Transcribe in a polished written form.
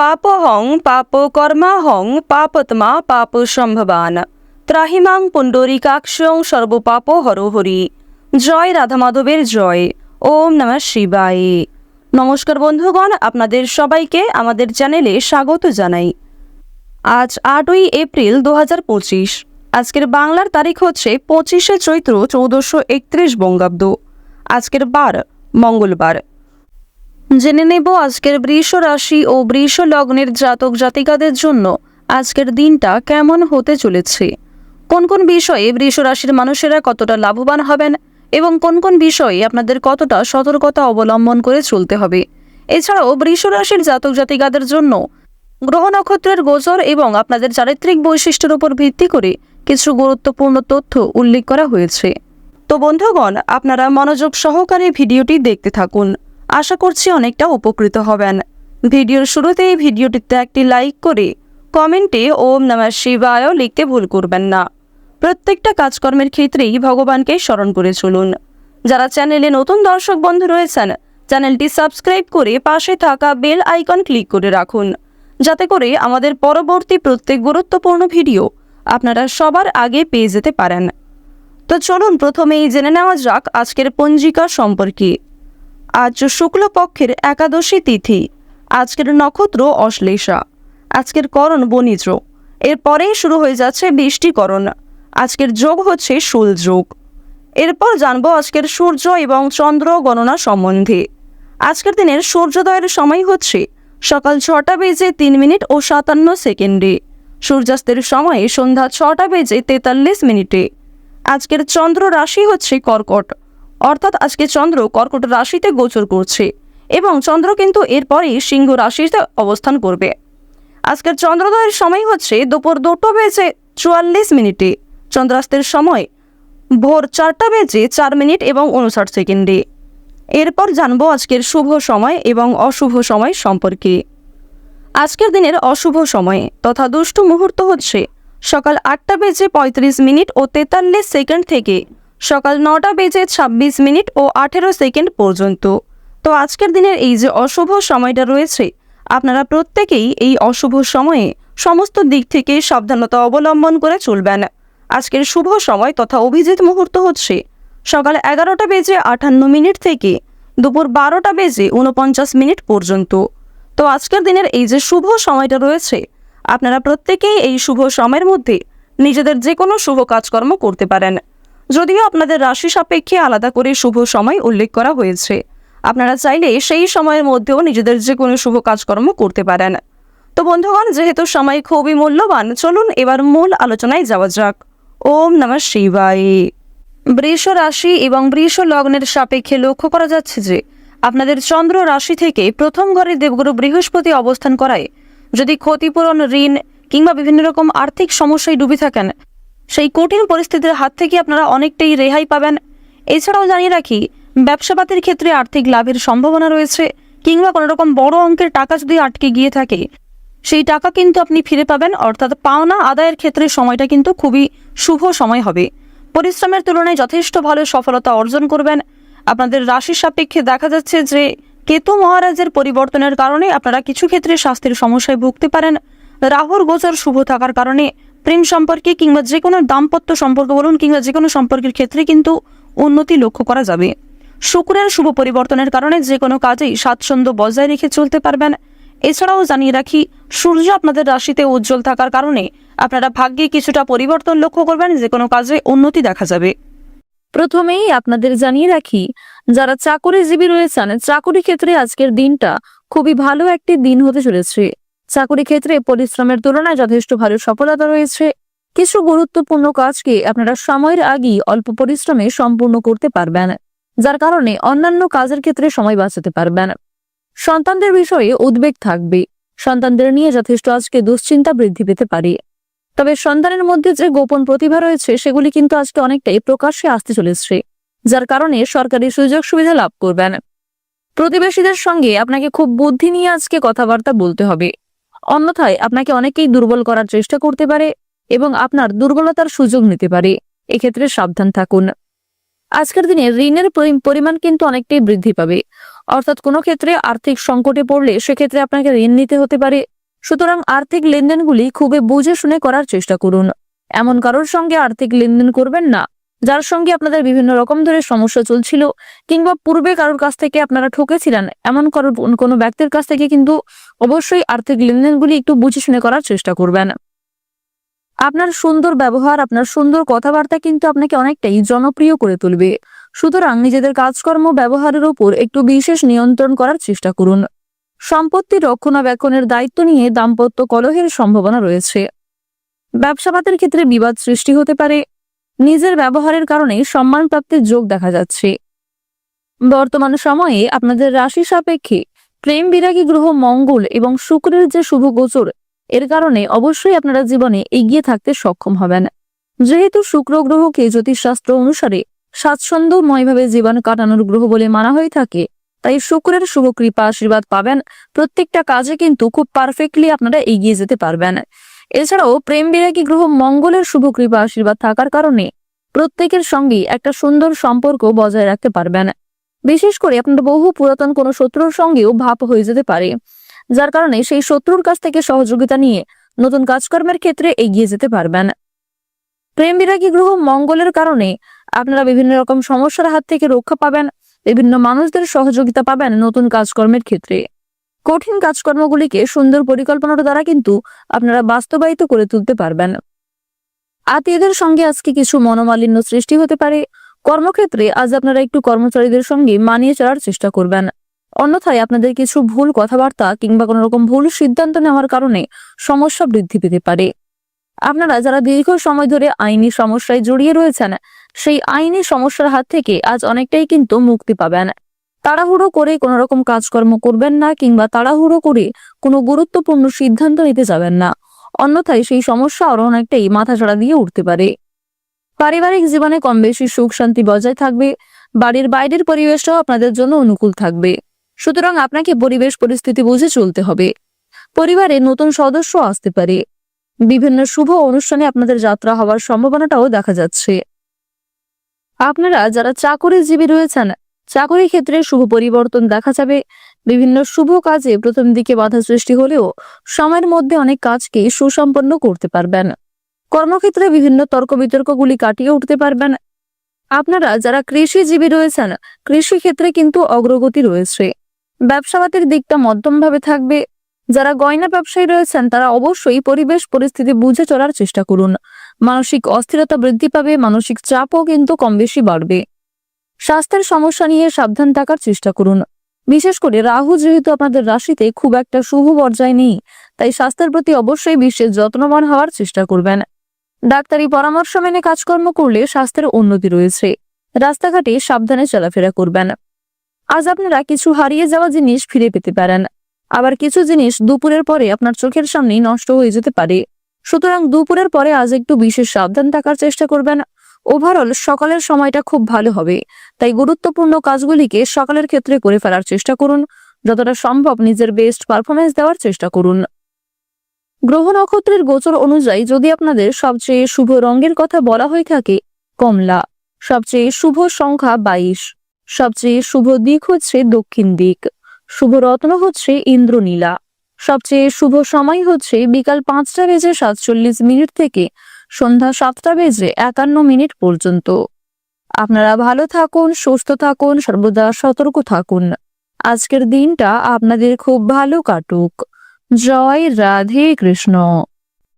পাপহং পাপকর্মাহং পাপতমা পাপ সম্ভবান ত্রাহিমাং পুণ্ডরীকাক্ষং সর্বপাপ হরহরি। জয় রাধা মাধবের জয়। ওম নমঃ শিবায়। নমস্কার বন্ধুগণ, আপনাদের সবাইকে আমাদের চ্যানেলে স্বাগত জানাই। আজ 8ই এপ্রিল 2025। আজকের বাংলার তারিখ হচ্ছে 25শে চৈত্র 1431 বঙ্গাব্দ। আজকের বার মঙ্গলবার। জেনে নেব আজকের বৃষ রাশি ও বৃষ লগ্নের জাতক জাতিকাদের জন্য আজকের দিনটা কেমন হতে চলেছে, কোন কোন বিষয়ে বৃষ রাশির মানুষেরা কতটা লাভবান হবেন এবং কোন কোন বিষয়ে আপনাদের কতটা সতর্কতা অবলম্বন করে চলতে হবে। এছাড়াও বৃষ রাশির জাতক জাতিকাদের জন্য গ্রহ নক্ষত্রের গোচর এবং আপনাদের চারিত্রিক বৈশিষ্ট্যের উপর ভিত্তি করে কিছু গুরুত্বপূর্ণ তথ্য উল্লেখ করা হয়েছে। তো বন্ধুগণ, আপনারা মনোযোগ সহকারে ভিডিওটি দেখতে থাকুন। আশা করছি অনেকটা উপকৃত হবেন। ভিডিওর শুরুতেই ভিডিওটিতে একটি লাইক করে কমেন্টে ওম নমঃ শিবায় লিখতে ভুল করবেন না। প্রত্যেকটা কাজকর্মের ক্ষেত্রেই ভগবানকে স্মরণ করে চলুন। যারা চ্যানেলে নতুন দর্শক বন্ধু রয়েছেন, চ্যানেলটি সাবস্ক্রাইব করে পাশে থাকা বেল আইকন ক্লিক করে রাখুন, যাতে করে আমাদের পরবর্তী প্রত্যেক গুরুত্বপূর্ণ ভিডিও আপনারা সবার আগে পেয়ে যেতে পারেন। তো চলুন প্রথমেই জেনে নেওয়া যাক আজকের পঞ্জিকা সম্পর্কে। আজ শুক্লপক্ষের একাদশী তিথি। আজকের নক্ষত্র অশ্লেষা। আজকের করণ বণিজ। এরপরেই শুরু হয়ে যাচ্ছে বৃষ্টিকরণ। আজকের যোগ হচ্ছে শূল যোগ। এরপর জানবো আজকের সূর্য এবং চন্দ্র গণনা সম্বন্ধে। আজকের দিনের সূর্যোদয়ের সময় হচ্ছে সকাল 6:03 ও 57 সেকেন্ডে। সূর্যাস্তের সময় সন্ধ্যা 6:43 আজকের চন্দ্র রাশি হচ্ছে কর্কট, অর্থাৎ আজকে চন্দ্র কর্কট রাশিতে গোচর করছে এবং চন্দ্র কিন্তু এরপরেই সিংহ রাশিতে অবস্থান করবে। আজকের চন্দ্রোদয়ের সময় হচ্ছে দুপুর 2:44। চন্দ্রাস্তের সময় ভোর 4:04 এবং 59 সেকেন্ডে। এরপর জানবো আজকের শুভ সময় এবং অশুভ সময় সম্পর্কে। আজকের দিনের অশুভ সময় তথা দুষ্ট মুহূর্ত হচ্ছে সকাল 8:35 ও 43 সেকেন্ড থেকে সকাল 9:26 ও 18 সেকেন্ড পর্যন্ত। তো আজকের দিনের এই যে অশুভ সময়টা রয়েছে, আপনারা প্রত্যেকেই এই অশুভ সময়ে সমস্ত দিক থেকে সাবধানতা অবলম্বন করে চলবেন। আজকের শুভ সময় তথা অভিজিৎ মুহূর্ত হচ্ছে সকাল 11:58 থেকে দুপুর 12:49 পর্যন্ত। তো আজকের দিনের এই যে শুভ সময়টা রয়েছে, আপনারা প্রত্যেকেই এই শুভ সময়ের মধ্যে নিজেদের যে কোনো শুভ কাজকর্ম করতে পারেন। যদিও আপনাদের রাশি সাপেক্ষে আলাদা করে শুভ সময় উল্লেখ করা হয়েছে, আপনারা চাইলে সেই সময়ের মধ্যেও নিজেদের যে কোনো শুভ কাজকর্ম করতে পারেন। তো বন্ধুগণ, যেহেতু সময় খুবই মূল্যবান, চলুন এবার মূল আলোচনায় যাওয়া যাক। ওম নমঃ শিবায়। বৃষ রাশি এবং বৃষ লগ্নের সাপেক্ষে লক্ষ্য করা যাচ্ছে যে আপনাদের চন্দ্র রাশি থেকে প্রথম ঘরে দেবগুরু বৃহস্পতি অবস্থান করায় যদি ক্ষতিপূরণ, ঋণ কিংবা বিভিন্ন রকম আর্থিক সমস্যায় ডুবে থাকেন, সেই কঠিন পরিস্থিতির হাত থেকে আপনারা অনেকটাই রেহাই পাবেন। এছাড়াও জানিয়ে রাখি, ব্যবসাপাতির ক্ষেত্রে আর্থিক লাভের সম্ভাবনা রয়েছে, কিংবা কোনো রকম বড় অঙ্কের টাকা যদি আটকে গিয়ে থাকে, সেই টাকা কিন্তু আপনি ফিরে পাবেন। অর্থাৎ পাওনা আদায়ের ক্ষেত্রে সময়টা কিন্তু খুবই শুভ সময় হবে। পরিশ্রমের তুলনায় যথেষ্ট ভালো সফলতা অর্জন করবেন। আপনাদের রাশির সাপেক্ষে দেখা যাচ্ছে যে কেতু মহারাজের পরিবর্তনের কারণে আপনারা কিছু ক্ষেত্রে স্বাস্থ্যের সমস্যায় ভুগতে পারেন। রাহুর গোচর শুভ থাকার কারণে প্রেম সম্পর্কে কিংবা যে কোনো দাম্পত্য সম্পর্ক বলুন কিংবা যে কোনো সম্পর্কের ক্ষেত্রে কিন্তু উন্নতি লক্ষ্য করা যাবে। শুক্রের শুভ পরিবর্তনের কারণে যে কোনো কাজেই স্বাচ্ছন্দ্য বজায় রেখে চলতে পারবেন। এছাড়াও জানিয়ে রাখি, সূর্য আপনাদের রাশিতে উজ্জ্বল থাকার কারণে আপনারা ভাগ্যে কিছুটা পরিবর্তন লক্ষ্য করবেন, যে কোনো কাজে উন্নতি দেখা যাবে। প্রথমেই আপনাদের জানিয়ে রাখি, যারা চাকরিজীবী রয়েছেন, চাকরি ক্ষেত্রে আজকের দিনটা খুবই ভালো একটি দিন হতে চলেছে। চাকরি ক্ষেত্রে পরিশ্রমের তুলনায় যথেষ্ট ভালো সফলতা রয়েছে। কিছু গুরুত্বপূর্ণ কাজকে আপনারা সময়ের আগেই অল্প পরিশ্রমে সম্পূর্ণ করতে পারবেন, যার কারণে অন্যান্য কাজের ক্ষেত্রে সময় বাঁচাতে পারবেন। সন্তানদের বিষয়ে উদ্বেগ থাকবে। সন্তানদের নিয়ে যথেষ্ট আজকে দুশ্চিন্তা বৃদ্ধি পেতে পারে। তবে সন্তানের মধ্যে যে গোপন প্রতিভা রয়েছে, সেগুলি কিন্তু আজকে অনেকটাই প্রকাশ্যে আসতে চলেছে, যার কারণে সরকারি সুযোগ সুবিধা লাভ করবেন। প্রতিবেশীদের সঙ্গে আপনাকে খুব বুদ্ধি নিয়ে আজকে কথাবার্তা বলতে হবে, অন্যথায় আপনাকে অনেকেই দুর্বল করার চেষ্টা করতে পারে এবং আপনার দুর্বলতার সুযোগ নিতে পারে। এক্ষেত্রে সাবধান থাকুন। আজকের দিনে ঋণের পরিমাণ কিন্তু অনেকটাই বৃদ্ধি পাবে, অর্থাৎ কোনো ক্ষেত্রে আর্থিক সংকটে পড়লে সেক্ষেত্রে আপনাকে ঋণ নিতে হতে পারে। সুতরাং আর্থিক লেনদেনগুলি খুবই বুঝে শুনে করার চেষ্টা করুন। এমন কারোর সঙ্গে আর্থিক লেনদেন করবেন না যার সঙ্গে আপনাদের বিভিন্ন রকম ধরে সমস্যা চলছিল, কিংবা পূর্বে কারোর কাছ থেকে আপনারা ঠকেছিলেন। এমন কোনো ব্যক্তির কাছ থেকে কিন্তু অবশ্যই আর্থিক লেনদেনগুলি একটু বুঝে শুনে করার চেষ্টা করবেন। আপনার সুন্দর ব্যবহার, আপনার সুন্দর কথাবার্তা কিন্তু আপনাকে অনেকটাই জনপ্রিয় করে তুলবে। সুতরাং নিজেদের কাজকর্ম ব্যবহারের উপর একটু বিশেষ নিয়ন্ত্রণ করার চেষ্টা করুন। সম্পত্তি রক্ষণাবেক্ষণের দায়িত্ব নিয়ে দাম্পত্য কলহের সম্ভাবনা রয়েছে। ব্যবসাপাতের ক্ষেত্রে বিবাদ সৃষ্টি হতে পারে। নিজের ব্যবহারের কারণে সম্মান প্রাপ্তির যোগ দেখা যাচ্ছে। বর্তমান সময়ে আপনাদের রাশি সাপেক্ষে প্রেম বিরাগী গ্রহ মঙ্গল এবং শুক্রের যে শুভ গোচর, এর কারণে অবশ্যই আপনারা জীবনে এগিয়ে থাকতে সক্ষম হবেন। যেহেতু শুক্র গ্রহকে জ্যোতিষশাস্ত্র অনুসারে স্বাচ্ছন্দ্যময়ভাবে জীবন কাটানোর গ্রহ বলে মানা হয়ে থাকে, তাই শুক্রের শুভ কৃপা আশীর্বাদ পাবেন। প্রত্যেকটা কাজে কিন্তু খুব পারফেক্টলি আপনারা এগিয়ে যেতে পারবেন। এছাড়াও প্রেম বিরাগী গ্রহ মঙ্গলের শুভ কৃপা আশীর্বাদ থাকার কারণে প্রত্যেকের সঙ্গে একটা সুন্দর সম্পর্ক বজায় রাখতে পারবেন। বিশেষ করে আপনার বহু পুরাতন কোনো শত্রুর সঙ্গেও ভাব হয়ে যেতে পারে, যার কারণে সেই শত্রুর কাছ থেকে সহযোগিতা নিয়ে নতুন কাজকর্মের ক্ষেত্রে এগিয়ে যেতে পারবেন। প্রেম বিরাগী গ্রহ মঙ্গলের কারণে আপনারা বিভিন্ন রকম সমস্যার হাত থেকে রক্ষা পাবেন, বিভিন্ন মানুষদের সহযোগিতা পাবেন নতুন কাজকর্মের ক্ষেত্রে। কঠিন কাজকর্মগুলিকে সুন্দর পরিকল্পনার দ্বারা কিন্তু আপনারা বাস্তবায়িত করে তুলতে পারবেন। আত্মীয়দের সঙ্গে আজকে কিছু মনোমালিন্য সৃষ্টি হতে পারে। কর্মক্ষেত্রে আজ আপনারা একটু কর্মচারীদের সঙ্গে মানিয়ে চলার চেষ্টা করবেন। অন্যথায় আপনাদের কিছু ভুল কথাবার্তা কিংবা কোনো রকম ভুল সিদ্ধান্ত নেওয়ার কারণে সমস্যা বৃদ্ধি পেতে পারে। আপনারা যারা দীর্ঘ সময় ধরে আইনি সমস্যায় জড়িয়ে রয়েছেন, সেই আইনি সমস্যার হাত থেকে আজ অনেকটাই কিন্তু মুক্তি পাবেন। তাড়াহুড়ো করে কোনো রকম কাজকর্ম করবেন না, কিংবা তাড়াহুড়ো করে কোনো গুরুত্বপূর্ণ সিদ্ধান্ত নিতে যাবেন না, অন্যথায় সেই সমস্যা আরো অনেকটাই মাথাচাড়া দিয়ে উঠতে পারে। পারিবারিক জীবনে কম বেশি সুখ শান্তি বজায় থাকবে। বাড়ির বাইরের পরিবেশটাও আপনাদের জন্য অনুকূল থাকবে। সুতরাং আপনাকে পরিবেশ পরিস্থিতি বুঝে চলতে হবে। পরিবারে নতুন সদস্য আসতে পারে। বিভিন্ন শুভ অনুষ্ঠানে আপনাদের যাত্রা হওয়ার সম্ভাবনাটাও দেখা যাচ্ছে। আপনারা যারা চাকরিজীবী রয়েছেন, চাকরি ক্ষেত্রে শুভ পরিবর্তন দেখা যাবে। বিভিন্ন শুভ কাজে প্রথম দিকে বাধা সৃষ্টি হলেও সময়ের মধ্যে অনেক কাজকে সুসম্পন্ন করতে পারবেন। কর্মক্ষেত্রে বিভিন্ন তর্ক বিতর্কগুলি কাটিয়ে উঠতে পারবেন। আপনারা যারা কৃষিজীবী রয়েছেন, কৃষি ক্ষেত্রে কিন্তু অগ্রগতি রয়েছে। ব্যবসাপাতের দিকটা মধ্যমভাবে থাকবে। যারা গয়না ব্যবসায়ী রয়েছেন তারা অবশ্যই পরিবেশ পরিস্থিতি বুঝে চলার চেষ্টা করুন। মানসিক অস্থিরতা বৃদ্ধি পাবে, মানসিক চাপও কিন্তু কম বেশি বাড়বে। স্বাস্থ্যের সমস্যা নিয়ে সাবধান থাকার চেষ্টা করুন। বিশেষ করে রাহু যেহেতু আপনাদের রাশিতে খুব একটা শুভ পর্যায়ে নেই, তাই স্বাস্থ্যের প্রতি অবশ্যই বিশেষ যত্নবান হওয়ার চেষ্টা করবেন। ডাক্তারি পরামর্শ মেনে কাজকর্ম করলে স্বাস্থ্যের উন্নতি রয়েছে। রাস্তাঘাটে সাবধানে চলাফেরা করবেন। আজ আপনারা কিছু হারিয়ে যাওয়া জিনিস ফিরে পেতে পারেন। আবার কিছু জিনিস দুপুরের পরে আপনার চোখের সামনেই নষ্ট হয়ে যেতে পারে। সুতরাং দুপুরের পরে আজ একটু বিশেষ সাবধান থাকার চেষ্টা করবেন। ওভারঅল সকালের সময়টা খুব ভালো হবে, তাই গুরুত্বপূর্ণ কাজগুলিকে সকালের ক্ষেত্রে করে ফেলার চেষ্টা করুন। যতটা সম্ভব নিজের বেস্ট পারফরমেন্স দেওয়ার চেষ্টা করুন। গ্রহ নক্ষত্রের গোচর অনুযায়ী যদি আপনাদের সবচেয়ে শুভ রঙের কথা বলা হয়ে থাকে কমলা, সবচেয়ে শুভ সংখ্যা 22, সবচেয়ে শুভ দিক হচ্ছে দক্ষিণ দিক, শুভ রত্ন হচ্ছে ইন্দ্রনীলা, সবচেয়ে শুভ সময় হচ্ছে বিকাল 5টা বেজে 47 মিনিট থেকে সন্ধ্যা 7টা বেজে 51 মিনিট পর্যন্ত। আপনারা ভালো থাকুন, সুস্থ থাকুন, সর্বদা সতর্ক থাকুন। আজকের দিনটা আপনাদের খুব ভালো কাটুক। জয় রাধে কৃষ্ণ।